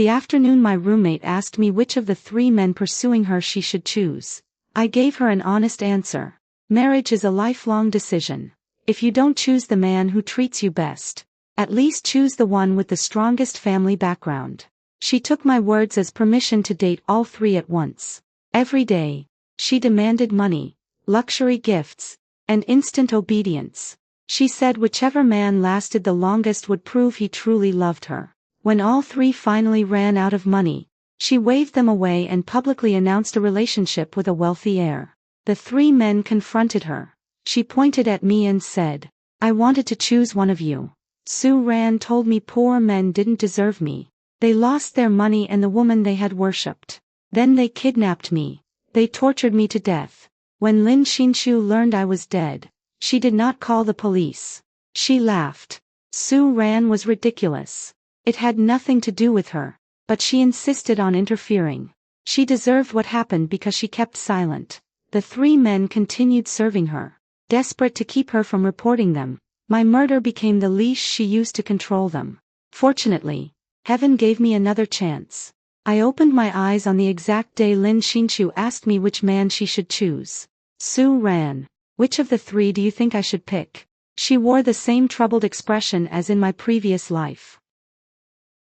The afternoon my roommate asked me which of the three men pursuing her she should choose. I gave her an honest answer. Marriage is a lifelong decision. If you don't choose the man who treats you best, at least choose the one with the strongest family background. She took my words as permission to date all three at once. Every day, she demanded money, luxury gifts, and instant obedience. She said whichever man lasted the longest would prove he truly loved her. When all three finally ran out of money, she waved them away and publicly announced a relationship with a wealthy heir. The three men confronted her. She pointed at me and said, "I wanted to choose one of you. Sue Ran told me poor men didn't deserve me. They lost their money and the woman they had worshipped. Then they kidnapped me. They tortured me to death. When Lin Xinshu learned I was dead, she did not call the police. She laughed. Sue Ran was ridiculous. It had nothing to do with her, but she insisted on interfering. She deserved what happened because she kept silent." The three men continued serving her. Desperate to keep her from reporting them, my murder became the leash she used to control them. Fortunately, heaven gave me another chance. I opened my eyes on the exact day Lin Xinshu asked me which man she should choose. Sue Ran. "Which of the three do you think I should pick?" She wore the same troubled expression as in my previous life.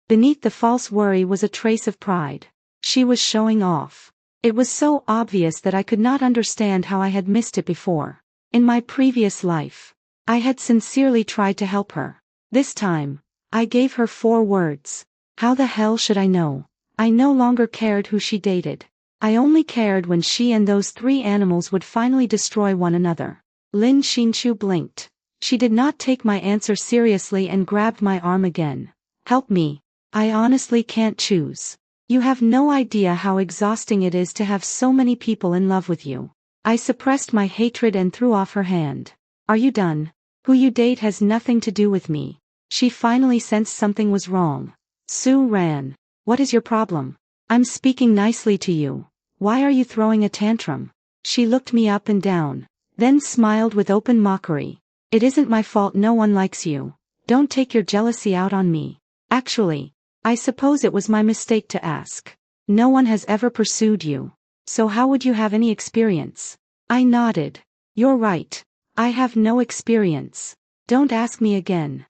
Beneath the false worry was a trace of pride. She was showing off. It was so obvious that I could not understand how I had missed it before. In my previous life, I had sincerely tried to help her. This time, I gave her 4 words. How the hell should I know? I no longer cared who she dated. I only cared when she and those 3 animals would finally destroy one another. Lin Xinshu blinked. She did not take my answer seriously and grabbed my arm again. "Help me. I honestly can't choose. You have no idea how exhausting it is to have so many people in love with you." I suppressed my hatred and threw off her hand. "Are you done? Who you date has nothing to do with me." She finally sensed something was wrong. "Sue Ran, what is your problem? I'm speaking nicely to you. Why are you throwing a tantrum?" She looked me up and down, then smiled with open mockery. "It isn't my fault no one likes you. Don't take your jealousy out on me. Actually, I suppose it was my mistake to ask. No one has ever pursued you. So how would you have any experience?" I nodded. "You're right. I have no experience. Don't ask me again."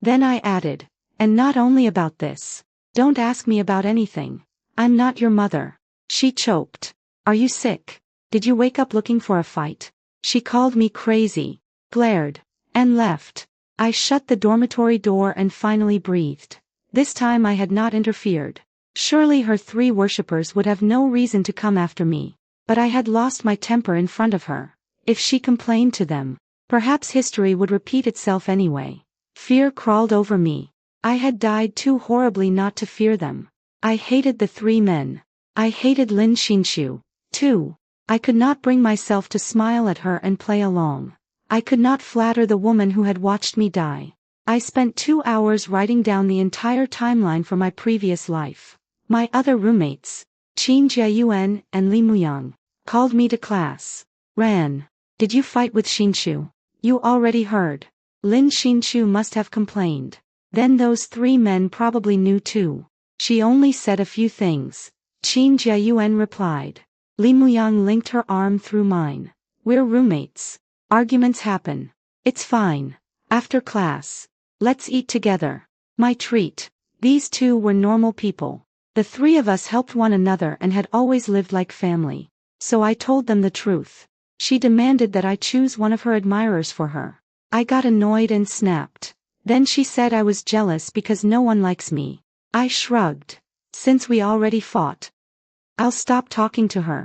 Then I added, "And not only about this. Don't ask me about anything. I'm not your mother." She choked. "Are you sick? Did you wake up looking for a fight?" She called me crazy, glared, and left. I shut the dormitory door and finally breathed. This time I had not interfered. Surely her 3 worshippers would have no reason to come after me. But I had lost my temper in front of her. If she complained to them, perhaps history would repeat itself anyway. Fear crawled over me. I had died too horribly not to fear them. I hated the 3 men. I hated Lin Xinshu, too. I could not bring myself to smile at her and play along. I could not flatter the woman who had watched me die. I spent 2 hours writing down the entire timeline for my previous life. My other roommates, Qin Jiayuan and Li Muyang, called me to class. "Ran, did you fight with Xinshu?" "You already heard. Lin Xinshu must have complained. Then those 3 men probably knew too." "She only said a few things," Qin Jiayuan replied. Li Muyang linked her arm through mine. "We're roommates. Arguments happen. It's fine. After class, let's eat together." My treat. These 2 were normal people. The 3 of us helped one another and had always lived like family. So I told them the truth. She demanded that I choose one of her admirers for her. I got annoyed and snapped. Then she said I was jealous because no one likes me. I shrugged. Since we already fought, I'll stop talking to her.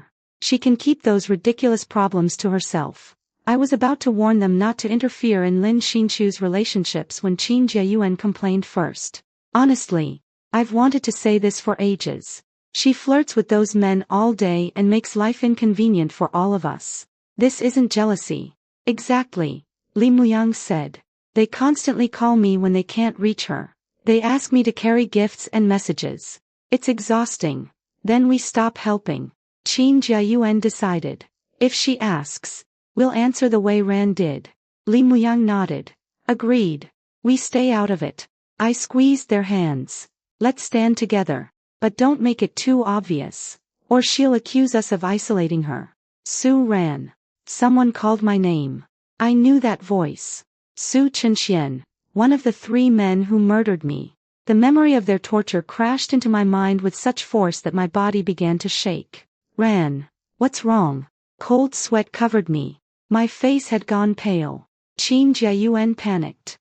She can keep those ridiculous problems to herself. I was about to warn them not to interfere in Lin Xinshu's relationships when Qin Jiayuan complained first. "Honestly, I've wanted to say this for ages. She flirts with those men all day and makes life inconvenient for all of us." "This isn't jealousy." "Exactly," Li Muyang said. "They constantly call me when they can't reach her. They ask me to carry gifts and messages. It's exhausting. Then we stop helping." Qin Jiayuan decided. "If she asks, we'll answer the way Ran did." Li Muyang nodded. "Agreed. We stay out of it." I squeezed their hands. Let's stand together. But don't make it too obvious. Or she'll accuse us of isolating her. Sue ran. Someone called my name. I knew that voice. Su Chenxian, one of the 3 men who murdered me. The memory of their torture crashed into my mind with such force that my body began to shake. Ran. What's wrong? Cold sweat covered me. My face had gone pale. Qin Jiayuan panicked.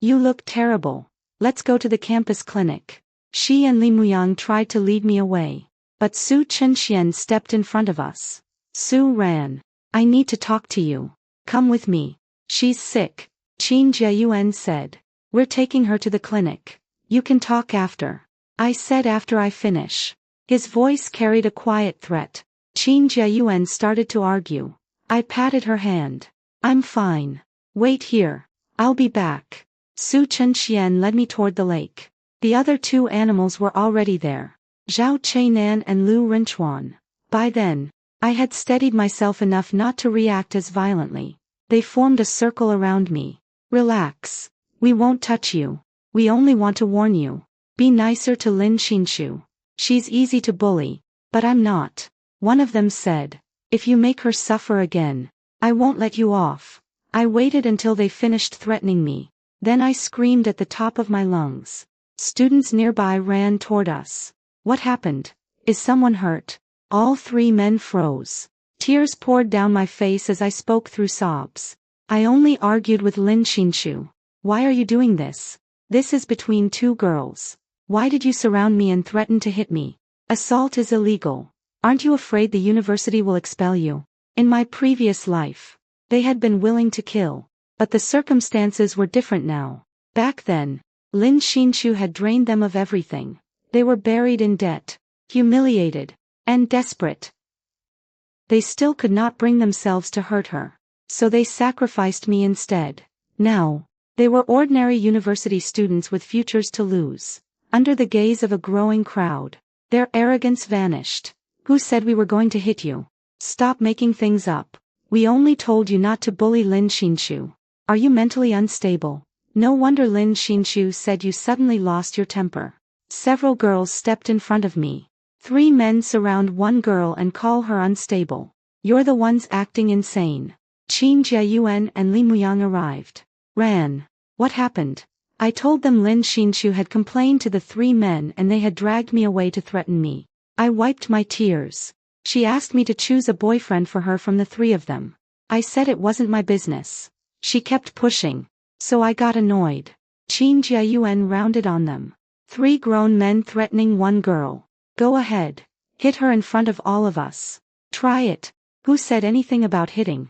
You look terrible. Let's go to the campus clinic. She and Li Muyang tried to lead me away. But Su Chenxian stepped in front of us. Su ran. I need to talk to you. Come with me. She's sick, Qin Jiayuan said. We're taking her to the clinic. You can talk after. I said after I finish. His voice carried a quiet threat. Qin Jiayuan started to argue. I patted her hand. I'm fine. Wait here. I'll be back. Su Chenxian led me toward the lake. The other 2 animals were already there. Zhao Chainan and Lu Renchuan. By then, I had steadied myself enough not to react as violently. They formed a circle around me. Relax. We won't touch you. We only want to warn you. Be nicer to Lin Xinshu. She's easy to bully, but I'm not. One of them said. If you make her suffer again, I won't let you off. I waited until they finished threatening me. Then I screamed at the top of my lungs. Students nearby ran toward us. What happened? Is someone hurt? All 3 men froze. Tears poured down my face as I spoke through sobs. I only argued with Lin Xinshu. Why are you doing this? This is between 2 girls. Why did you surround me and threaten to hit me? Assault is illegal. Aren't you afraid the university will expel you? In my previous life, they had been willing to kill. But the circumstances were different now. Back then, Lin Xinshu had drained them of everything. They were buried in debt, humiliated, and desperate. They still could not bring themselves to hurt her. So they sacrificed me instead. Now, they were ordinary university students with futures to lose. Under the gaze of a growing crowd, their arrogance vanished. Who said we were going to hit you? Stop making things up. We only told you not to bully Lin Xinshu. Are you mentally unstable? No wonder Lin Xinshu said you suddenly lost your temper. Several girls stepped in front of me. 3 men surround one girl and call her unstable. You're the ones acting insane. Qin Jiayuan and Li Muyang arrived. Ran. What happened? I told them Lin Xinshu had complained to the 3 men and they had dragged me away to threaten me. I wiped my tears. She asked me to choose a boyfriend for her from the 3 of them. I said it wasn't my business. She kept pushing. So I got annoyed. Qin Jiayuan rounded on them. 3 grown men threatening 1 girl. Go ahead. Hit her in front of all of us. Try it. Who said anything about hitting?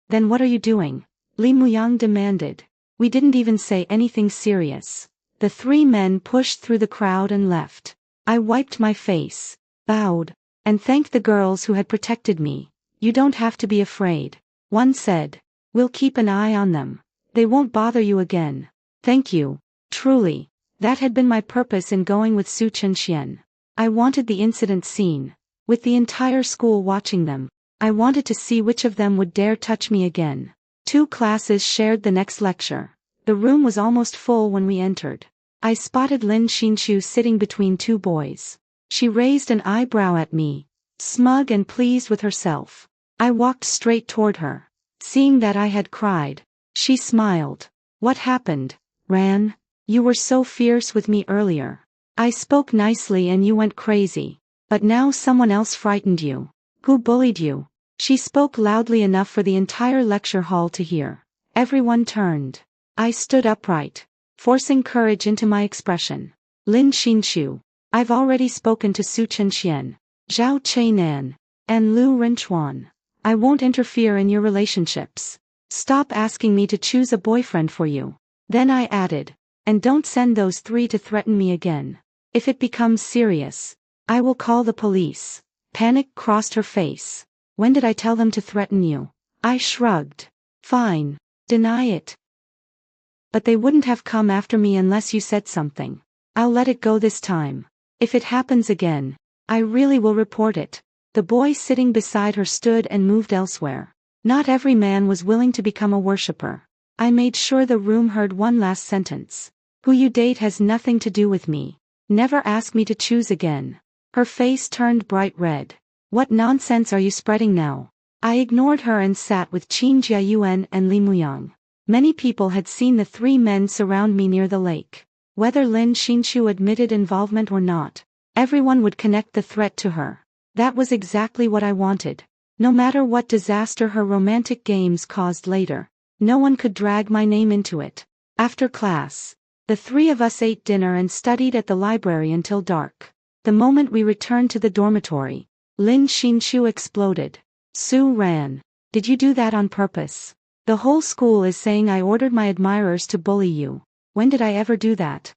Then what are you doing? Li Muyang demanded. We didn't even say anything serious. The 3 men pushed through the crowd and left. I wiped my face, bowed, and thanked the girls who had protected me. You don't have to be afraid. One said. We'll keep an eye on them. They won't bother you again. Thank you. Truly. That had been my purpose in going with Su Chenxian. I wanted the incident seen. With the entire school watching them. I wanted to see which of them would dare touch me again. 2 classes shared the next lecture. The room was almost full when we entered. I spotted Lin Xinshu sitting between 2 boys. She raised an eyebrow at me, smug and pleased with herself. I walked straight toward her. Seeing that I had cried, she smiled. What happened, Ran? You were so fierce with me earlier. I spoke nicely and you went crazy. But now someone else frightened you. Who bullied you? She spoke loudly enough for the entire lecture hall to hear. Everyone turned. I stood upright, forcing courage into my expression. Lin Xinshu. I've already spoken to Su Chenxian, Zhao Chainan, and Lu Renchuan. I won't interfere in your relationships. Stop asking me to choose a boyfriend for you. Then I added. And don't send those 3 to threaten me again. If it becomes serious, I will call the police. Panic crossed her face. When did I tell them to threaten you? I shrugged. Fine. Deny it. But they wouldn't have come after me unless you said something. I'll let it go this time. If it happens again, I really will report it. The boy sitting beside her stood and moved elsewhere. Not every man was willing to become a worshipper. I made sure the room heard one last sentence. Who you date has nothing to do with me. Never ask me to choose again. Her face turned bright red. What nonsense are you spreading now? I ignored her and sat with Qin Jiayuan and Li Muyang. Many people had seen the three men surround me near the lake. Whether Lin Xinshu admitted involvement or not, everyone would connect the threat to her. That was exactly what I wanted. No matter what disaster her romantic games caused later, no one could drag my name into it. After class, the three of us ate dinner and studied at the library until dark. The moment we returned to the dormitory, Lin Xinshu exploded. Su ran. Did you do that on purpose? The whole school is saying I ordered my admirers to bully you. When did I ever do that?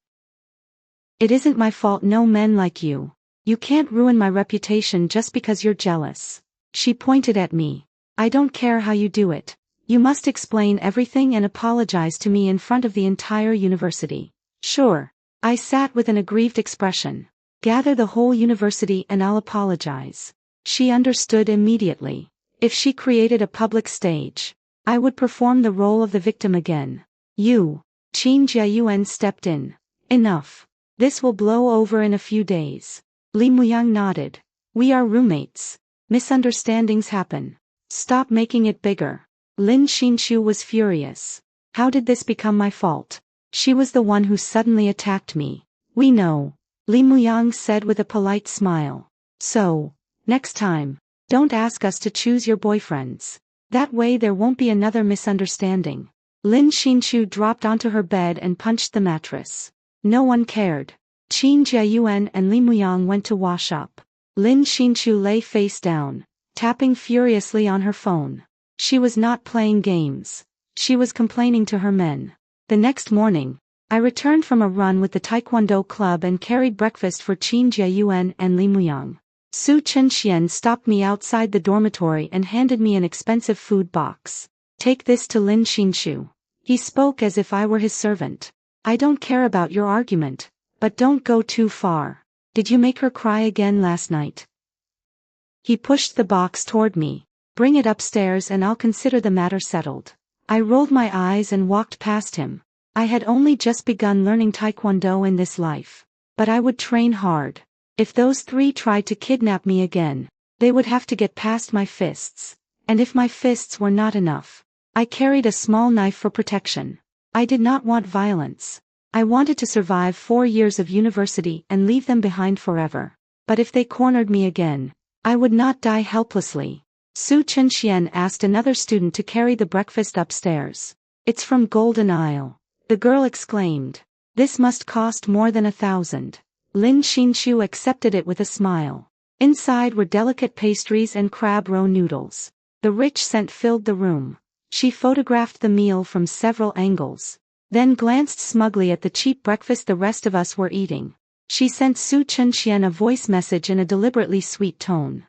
It isn't my fault no men like you. You can't ruin my reputation just because you're jealous. She pointed at me. I don't care how you do it. You must explain everything and apologize to me in front of the entire university. Sure. I sat with an aggrieved expression. Gather the whole university and I'll apologize. She understood immediately. If she created a public stage, I would perform the role of the victim again. You. Qin Jiayuan stepped in. Enough. This will blow over in a few days. Li Muyang nodded. We are roommates. Misunderstandings happen. Stop making it bigger. Lin Xinshu was furious. How did this become my fault? She was the one who suddenly attacked me. We know. Li Muyang said with a polite smile. So, next time, don't ask us to choose your boyfriends. That way there won't be another misunderstanding. Lin Xinshu dropped onto her bed and punched the mattress. No one cared. Qin Jiayuan and Li Muyang went to wash up. Lin Xinshu lay face down, tapping furiously on her phone. She was not playing games. She was complaining to her men. The next morning, I returned from a run with the Taekwondo club and carried breakfast for Qin Jiayuan and Li Muyang. Su Chenxian stopped me outside the dormitory and handed me an expensive food box. Take this to Lin Xinshu. He spoke as if I were his servant. I don't care about your argument, but don't go too far. Did you make her cry again last night? He pushed the box toward me. Bring it upstairs and I'll consider the matter settled. I rolled my eyes and walked past him. I had only just begun learning Taekwondo in this life. But I would train hard. If those three tried to kidnap me again, they would have to get past my fists. And if my fists were not enough, I carried a small knife for protection. I did not want violence. I wanted to survive 4 years of university and leave them behind forever. But if they cornered me again, I would not die helplessly. Su Chenxian asked another student to carry the breakfast upstairs. It's from Golden Isle. The girl exclaimed. This must cost more than 1,000. Lin Xinshu accepted it with a smile. Inside were delicate pastries and crab roe noodles. The rich scent filled the room. She photographed the meal from several angles, then glanced smugly at the cheap breakfast the rest of us were eating. She sent Su Chenxian a voice message in a deliberately sweet tone.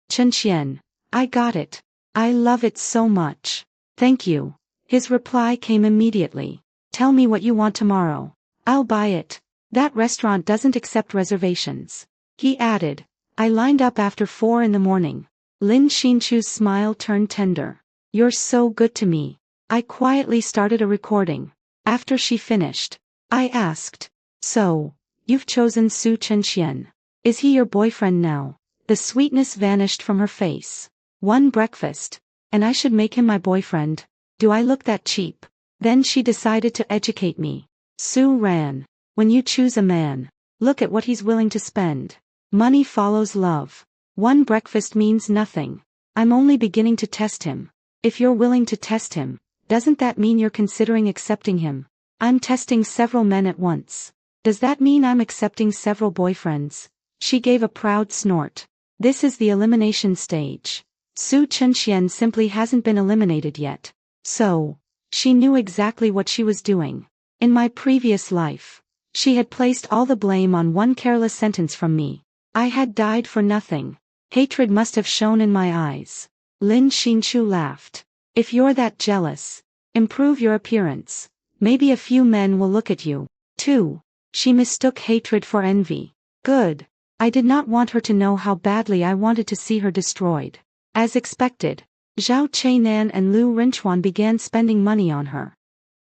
Chenxian, I got it. I love it so much. Thank you. His reply came immediately. Tell me what you want tomorrow. I'll buy it. That restaurant doesn't accept reservations. He added. I lined up after 4 in the morning. Lin Xinshu's smile turned tender. You're so good to me. I quietly started a recording. After she finished, I asked. So, you've chosen Su Chenxian. Is he your boyfriend now? The sweetness vanished from her face. One breakfast, and I should make him my boyfriend. Do I look that cheap? Then she decided to educate me. Su ran. When you choose a man, look at what he's willing to spend. Money follows love. One breakfast means nothing. I'm only beginning to test him. If you're willing to test him, doesn't that mean you're considering accepting him? I'm testing several men at once. Does that mean I'm accepting several boyfriends? She gave a proud snort. This is the elimination stage. Su Chenxian simply hasn't been eliminated yet. So, she knew exactly what she was doing. In my previous life, she had placed all the blame on one careless sentence from me. I had died for nothing. Hatred must have shone in my eyes. Lin Xinshu laughed. If you're that jealous, improve your appearance. Maybe a few men will look at you, too. She mistook hatred for envy. Good. I did not want her to know how badly I wanted to see her destroyed. As expected, Zhao Chainan and Lu Rinchuan began spending money on her.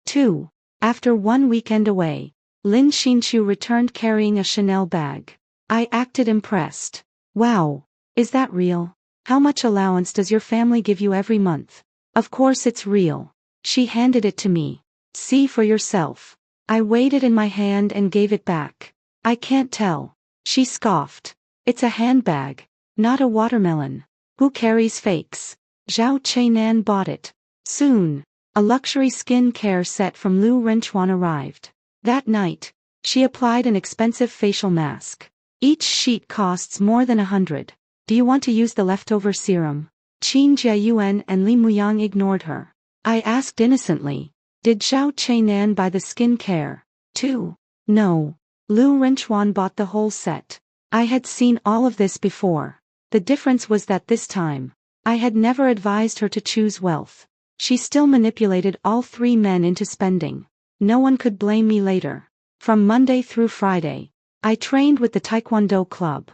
2. After one weekend away, Lin Xinshu returned carrying a Chanel bag. I acted impressed. Wow. Is that real? How much allowance does your family give you every month? Of course it's real. She handed it to me. See for yourself. I weighed it in my hand and gave it back. I can't tell. She scoffed. It's a handbag, not a watermelon. Who carries fakes? Zhao Chainan bought it. Soon, a luxury skin care set from Lu Renchuan arrived. That night, she applied an expensive facial mask. Each sheet costs more than 100. Do you want to use the leftover serum? Qin Jiayuan and Li Muyang ignored her. I asked innocently, did Zhao Chainan buy the skin care, too? No. Lu Renchuan bought the whole set. I had seen all of this before. The difference was that this time, I had never advised her to choose wealth. She still manipulated all three men into spending. No one could blame me later. From Monday through Friday, I trained with the Taekwondo club.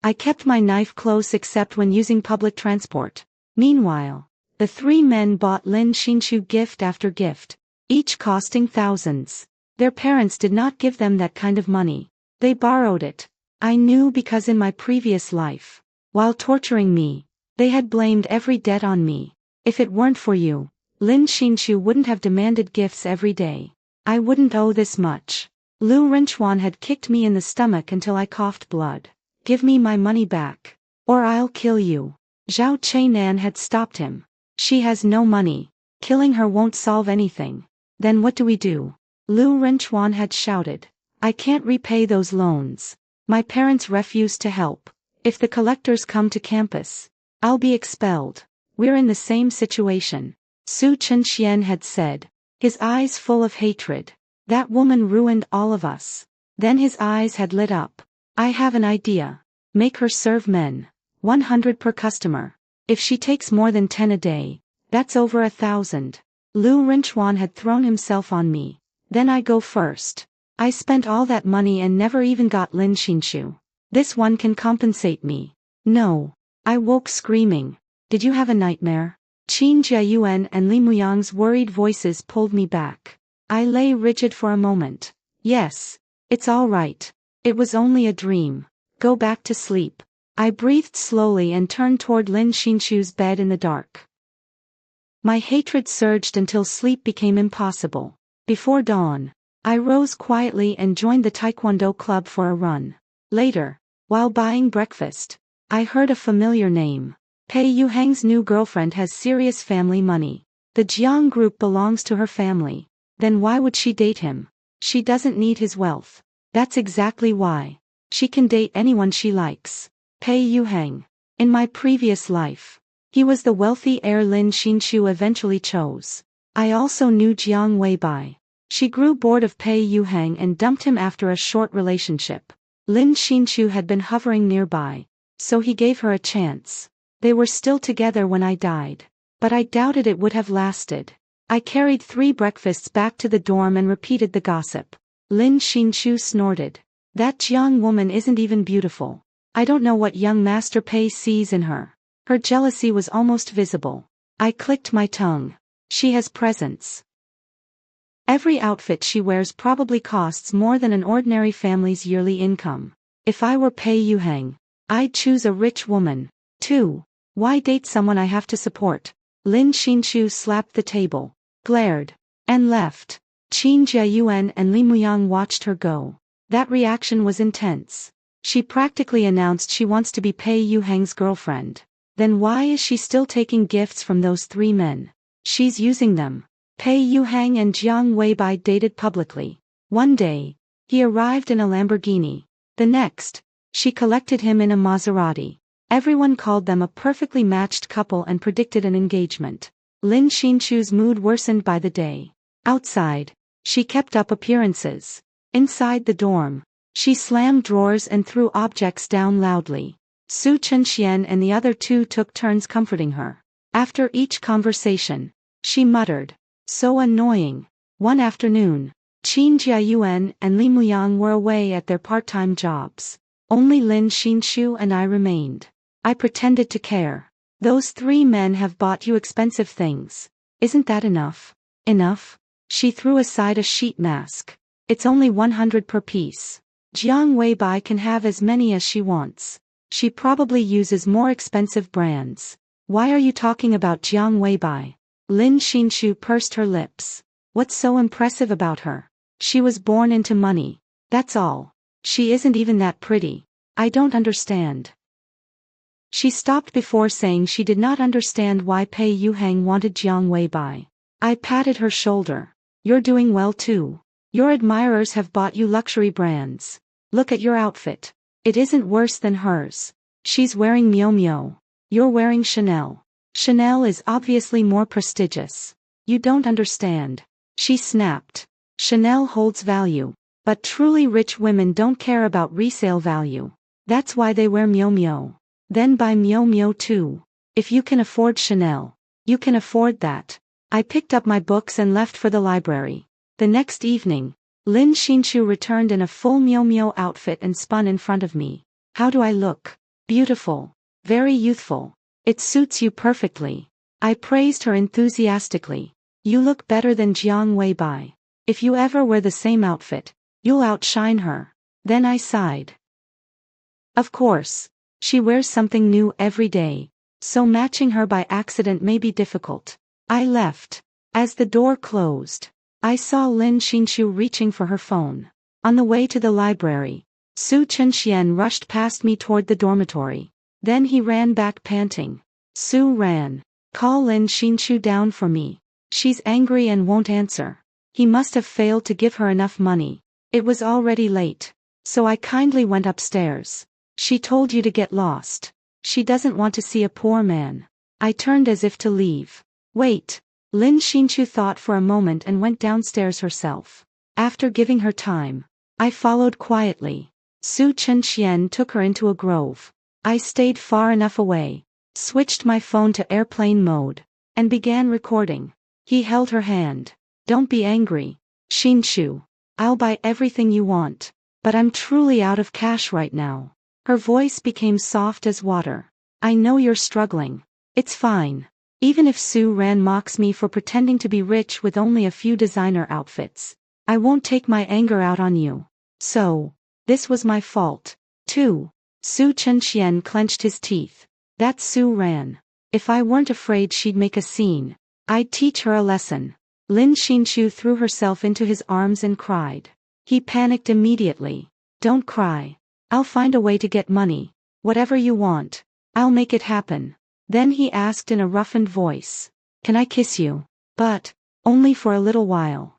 I kept my knife close except when using public transport. Meanwhile, the three men bought Lin Xinshu gift after gift, each costing thousands. Their parents did not give them that kind of money. They borrowed it. I knew because in my previous life, while torturing me, they had blamed every debt on me. If it weren't for you, Lin Xinshu wouldn't have demanded gifts every day. I wouldn't owe this much. Lu Renchuan had kicked me in the stomach until I coughed blood. Give me my money back, or I'll kill you. Zhao Chainan had stopped him. She has no money. Killing her won't solve anything. Then what do we do? Lu Renchuan had shouted. I can't repay those loans. My parents refused to help. If the collectors come to campus, I'll be expelled. We're in the same situation. Su Chenxian had said, his eyes full of hatred. That woman ruined all of us. Then his eyes had lit up. I have an idea. Make her serve men. 100 per customer. If she takes more than 10 a day, that's over 1,000. Lu Renchuan had thrown himself on me. Then I go first. I spent all that money and never even got Lin Xinshu. This one can compensate me. No. I woke screaming. Did you have a nightmare? Qin Jiayuan and Li Muyang's worried voices pulled me back. I lay rigid for a moment. Yes. It's all right. It was only a dream. Go back to sleep. I breathed slowly and turned toward Lin Xinshu's bed in the dark. My hatred surged until sleep became impossible. Before dawn, I rose quietly and joined the Taekwondo club for a run. Later, while buying breakfast, I heard a familiar name. Pei Yuhang's new girlfriend has serious family money. The Jiang group belongs to her family. Then why would she date him? She doesn't need his wealth. That's exactly why. She can date anyone she likes. Pei Yuhang. In my previous life, he was the wealthy heir Lin Xinshu eventually chose. I also knew Jiang Weibai. She grew bored of Pei Yuhang and dumped him after a short relationship. Lin Xinshu had been hovering nearby, so he gave her a chance. They were still together when I died. But I doubted it would have lasted. I carried 3 breakfasts back to the dorm and repeated the gossip. Lin Xinshu snorted. That Jiang woman isn't even beautiful. I don't know what young Master Pei sees in her. Her jealousy was almost visible. I clicked my tongue. She has presence. Every outfit she wears probably costs more than an ordinary family's yearly income. If I were Pei Yuhang, I'd choose a rich woman, too. Why date someone I have to support? Lin Xinshu slapped the table, glared, and left. Qin Jiayuan and Li Muyang watched her go. That reaction was intense. She practically announced she wants to be Pei Yuhang's girlfriend. Then why is she still taking gifts from those 3 men? She's using them. Pei Yuhang and Jiang Weibai dated publicly. One day, he arrived in a Lamborghini. The next, she collected him in a Maserati. Everyone called them a perfectly matched couple and predicted an engagement. Lin Xinshu's mood worsened by the day. Outside, she kept up appearances. Inside the dorm, she slammed drawers and threw objects down loudly. Su Chenxian and the other 2 took turns comforting her. After each conversation, she muttered, "So annoying." One afternoon, Qin Jiayuan and Li Muyang were away at their part-time jobs. Only Lin Xinshu and I remained. I pretended to care. Those 3 men have bought you expensive things. Isn't that enough? Enough? She threw aside a sheet mask. It's only 100 per piece. Jiang Weibai can have as many as she wants. She probably uses more expensive brands. Why are you talking about Jiang Weibai? Lin Xinshu pursed her lips. What's so impressive about her? She was born into money. That's all. She isn't even that pretty. I don't understand. She stopped before saying she did not understand why Pei Yuhang wanted Jiang Weibai. I patted her shoulder. You're doing well too. Your admirers have bought you luxury brands. Look at your outfit. It isn't worse than hers. She's wearing Miu Miu. You're wearing Chanel. Chanel is obviously more prestigious. You don't understand. She snapped. Chanel holds value. But truly rich women don't care about resale value. That's why they wear Miu Miu. Then buy Miu Miu too. If you can afford Chanel, you can afford that. I picked up my books and left for the library. The next evening, Lin Xinshu returned in a full Miu Miu outfit and spun in front of me. How do I look? Beautiful. Very youthful. It suits you perfectly. I praised her enthusiastically. You look better than Jiang Weibai. If you ever wear the same outfit, you'll outshine her. Then I sighed. Of course. She wears something new every day, so matching her by accident may be difficult. I left. As the door closed, I saw Lin Xinshu reaching for her phone. On the way to the library, Su Chenxian rushed past me toward the dormitory. Then he ran back panting. Su ran. Call Lin Xinshu down for me. She's angry and won't answer. He must have failed to give her enough money. It was already late, so I kindly went upstairs. She told you to get lost. She doesn't want to see a poor man. I turned as if to leave. Wait. Lin Xinshu thought for a moment and went downstairs herself. After giving her time, I followed quietly. Su Chenxian took her into a grove. I stayed far enough away, switched my phone to airplane mode, and began recording. He held her hand. Don't be angry, Xinshu. I'll buy everything you want, but I'm truly out of cash right now. Her voice became soft as water. I know you're struggling. It's fine. Even if Su Ran mocks me for pretending to be rich with only a few designer outfits, I won't take my anger out on you. So, this was my fault, too. Su Chenxian clenched his teeth. That's Su Ran. If I weren't afraid she'd make a scene, I'd teach her a lesson. Lin Xinshu threw herself into his arms and cried. He panicked immediately. Don't cry. I'll find a way to get money. Whatever you want, I'll make it happen. Then he asked in a roughened voice. Can I kiss you? But, only for a little while.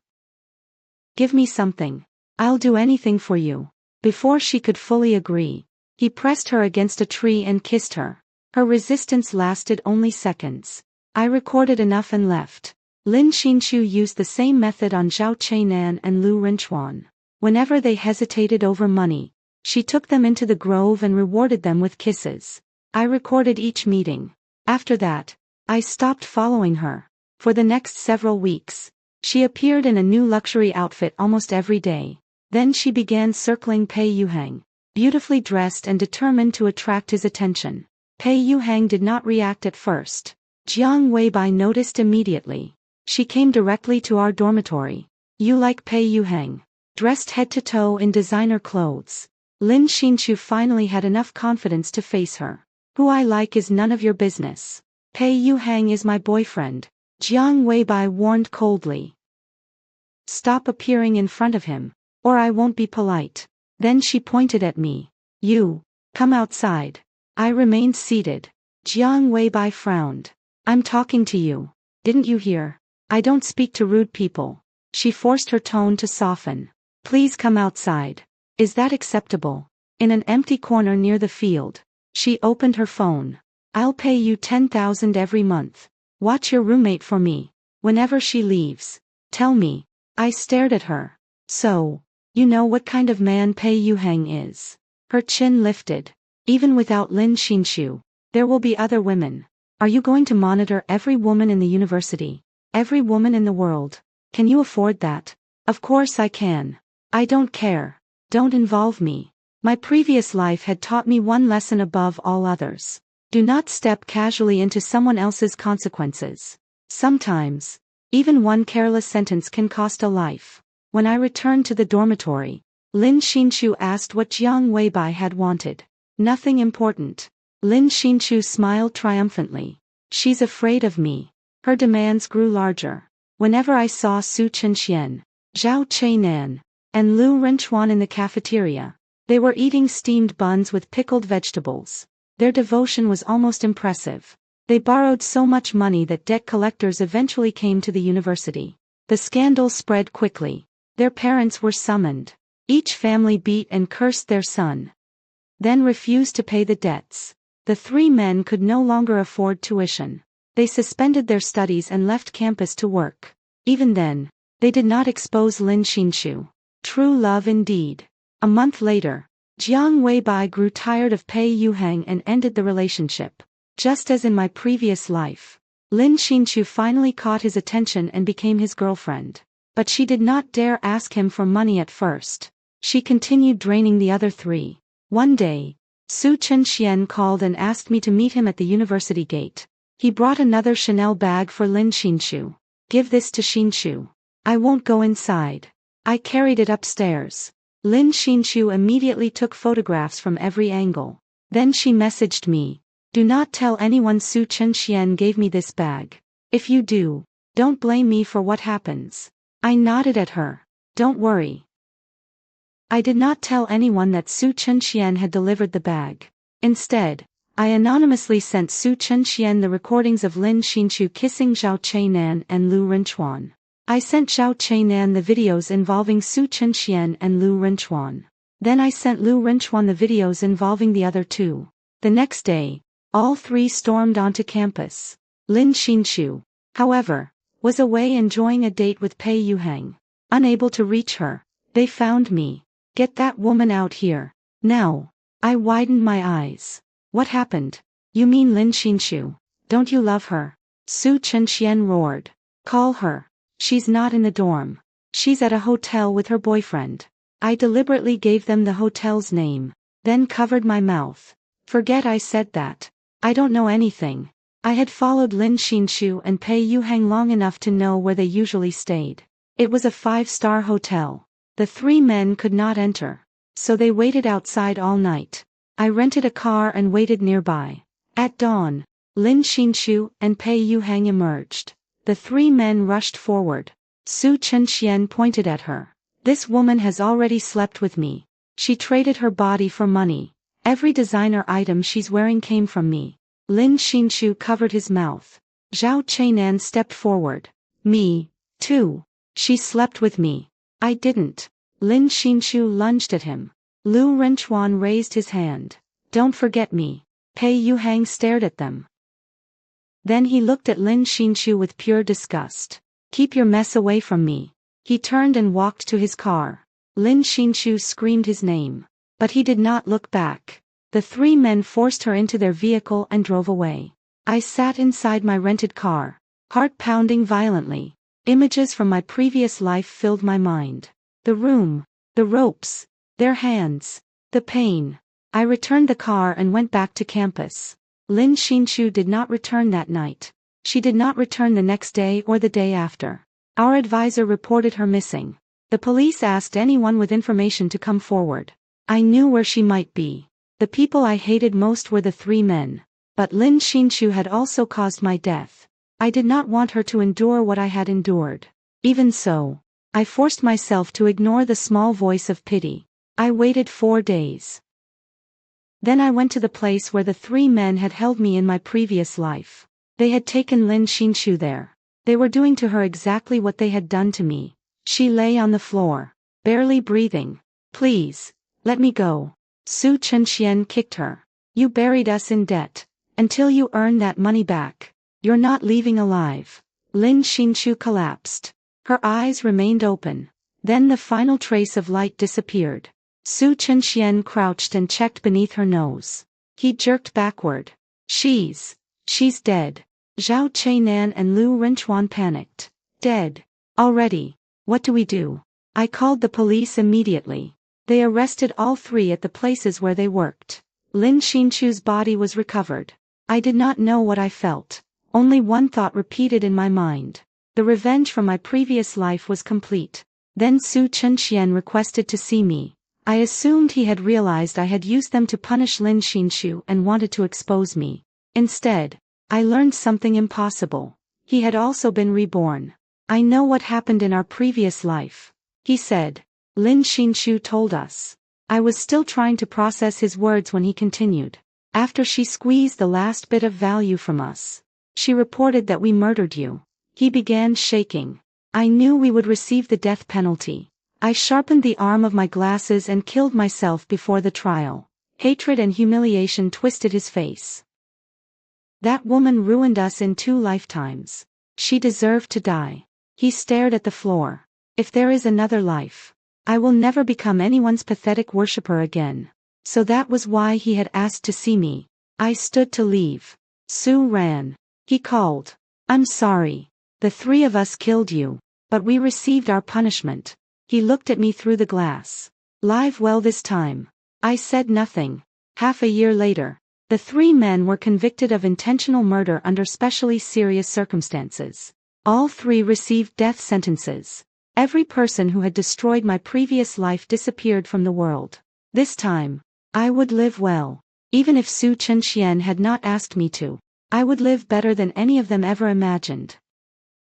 Give me something. I'll do anything for you. Before she could fully agree, he pressed her against a tree and kissed her. Her resistance lasted only seconds. I recorded enough and left. Lin Xinshu used the same method on Zhao Chainan and Lu Rinchuan. Whenever they hesitated over money, she took them into the grove and rewarded them with kisses. I recorded each meeting. After that, I stopped following her. For the next several weeks, she appeared in a new luxury outfit almost every day. Then she began circling Pei Yuhang, beautifully dressed and determined to attract his attention. Pei Yuhang did not react at first. Jiang Weibai noticed immediately. She came directly to our dormitory. You like Pei Yuhang? Dressed head to toe in designer clothes. Lin Xinshu finally had enough confidence to face her. Who I like is none of your business. Pei Yuhang is my boyfriend. Jiang Weibai warned coldly. Stop appearing in front of him, or I won't be polite. Then she pointed at me. You, come outside. I remained seated. Jiang Weibai frowned. I'm talking to you. Didn't you hear? I don't speak to rude people. She forced her tone to soften. Please come outside. Is that acceptable? In an empty corner near the field, she opened her phone. I'll pay you 10,000 every month. Watch your roommate for me. Whenever she leaves, tell me. I stared at her. So, you know what kind of man Pei Yuhang is. Her chin lifted. Even without Lin Xinshu, there will be other women. Are you going to monitor every woman in the university? Every woman in the world? Can you afford that? Of course I can. I don't care. Don't involve me. My previous life had taught me one lesson above all others. Do not step casually into someone else's consequences. Sometimes, Even one careless sentence can cost a life. When I returned to the dormitory, Lin Xinshu asked what Jiang Weibai had wanted. Nothing important. Lin Xinshu smiled triumphantly. She's afraid of me. Her demands grew larger. Whenever I saw Su Chenxian, Zhao Chainan, and Lu Renchuan in the cafeteria, they were eating steamed buns with pickled vegetables. Their devotion was almost impressive. They borrowed so much money that debt collectors eventually came to the university. The scandal spread quickly. Their parents were summoned. Each family beat and cursed their son, then refused to pay the debts. The three men could no longer afford tuition. They suspended their studies and left campus to work. Even then, they did not expose Lin Xinshu. True love indeed. A month later, Jiang Weibai grew tired of Pei Yuhang and ended the relationship. Just as in my previous life, Lin Xinshu finally caught his attention and became his girlfriend. But she did not dare ask him for money at first. She continued draining the other three. One day, Su Chenxian called and asked me to meet him at the university gate. He brought another Chanel bag for Lin Xinshu. Give this to Xinshu. I won't go inside. I carried it upstairs. Lin Xinshu immediately took photographs from every angle. Then she messaged me. Do not tell anyone Su Chenxian gave me this bag. If you do, don't blame me for what happens. I nodded at her. Don't worry. I did not tell anyone that Su Chenxian had delivered the bag. Instead, I anonymously sent Su Chenxian the recordings of Lin Xinshu kissing Zhao Chainan and Lu Renchuan. I sent Zhao Chainan the videos involving Su Chenxian and Lu Renchuan. Then I sent Lu Renchuan the videos involving the other two. The next day, all three stormed onto campus. Lin Xinshu, however, was away enjoying a date with Pei Yuhang. Unable to reach her, they found me. Get that woman out here. Now. I widened my eyes. What happened? You mean Lin Xinshu? Don't you love her? Su Chenxian roared. Call her. She's not in the dorm. She's at a hotel with her boyfriend. I deliberately gave them the hotel's name, then covered my mouth. Forget I said that. I don't know anything. I had followed Lin Xinshu and Pei Yuhang long enough to know where they usually stayed. It was a 5-star hotel. The three men could not enter, so they waited outside all night. I rented a car and waited nearby. At dawn, Lin Xinshu and Pei Yuhang emerged. The three men rushed forward. Su Chenxian pointed at her. This woman has already slept with me. She traded her body for money. Every designer item she's wearing came from me. Lin Xinshu covered his mouth. Zhao Chainan stepped forward. Me, too. She slept with me. I didn't. Lin Xinshu lunged at him. Lu Renchuan raised his hand. Don't forget me. Pei Yuhang stared at them. Then he looked at Lin Xinshu with pure disgust. Keep your mess away from me. He turned and walked to his car. Lin Xinshu screamed his name. But he did not look back. The three men forced her into their vehicle and drove away. I sat inside my rented car, heart pounding violently. Images from my previous life filled my mind. The room, the ropes, their hands, the pain. I returned the car and went back to campus. Lin Xinshu did not return that night. She did not return the next day or the day after. Our advisor reported her missing. The police asked anyone with information to come forward. I knew where she might be. The people I hated most were the three men. But Lin Xinshu had also caused my death. I did not want her to endure what I had endured. Even so, I forced myself to ignore the small voice of pity. I waited 4 days. Then I went to the place where the three men had held me in my previous life. They had taken Lin Xinshu there. They were doing to her exactly what they had done to me. She lay on the floor, barely breathing. Please, let me go. Su Chenxian kicked her. You buried us in debt. Until you earn that money back, you're not leaving alive. Lin Xinshu collapsed. Her eyes remained open. Then the final trace of light disappeared. Su Chenxian crouched and checked beneath her nose. He jerked backward. She's dead. Zhao Chainan and Lu Renchuan panicked. Dead. Already. What do we do? I called the police immediately. They arrested all three at the places where they worked. Lin Xinshu's body was recovered. I did not know what I felt. Only one thought repeated in my mind. The revenge from my previous life was complete. Then Su Chunxian requested to see me. I assumed he had realized I had used them to punish Lin Xinshu and wanted to expose me. Instead, I learned something impossible. He had also been reborn. I know what happened in our previous life, he said. Lin Xinshu told us. I was still trying to process his words when he continued. After she squeezed the last bit of value from us, she reported that we murdered you. He began shaking. I knew we would receive the death penalty. I sharpened the arm of my glasses and killed myself before the trial. Hatred and humiliation twisted his face. That woman ruined us in 2 lifetimes. She deserved to die. He stared at the floor. If there is another life, I will never become anyone's pathetic worshipper again. So that was why he had asked to see me. I stood to leave. Su ran. He called. I'm sorry. The 3 of us killed you. But we received our punishment. He looked at me through the glass. Live well this time. I said nothing. Half a year later, the 3 men were convicted of intentional murder under specially serious circumstances. All 3 received death sentences. Every person who had destroyed my previous life disappeared from the world. This time, I would live well. Even if Su Chunxian had not asked me to, I would live better than any of them ever imagined.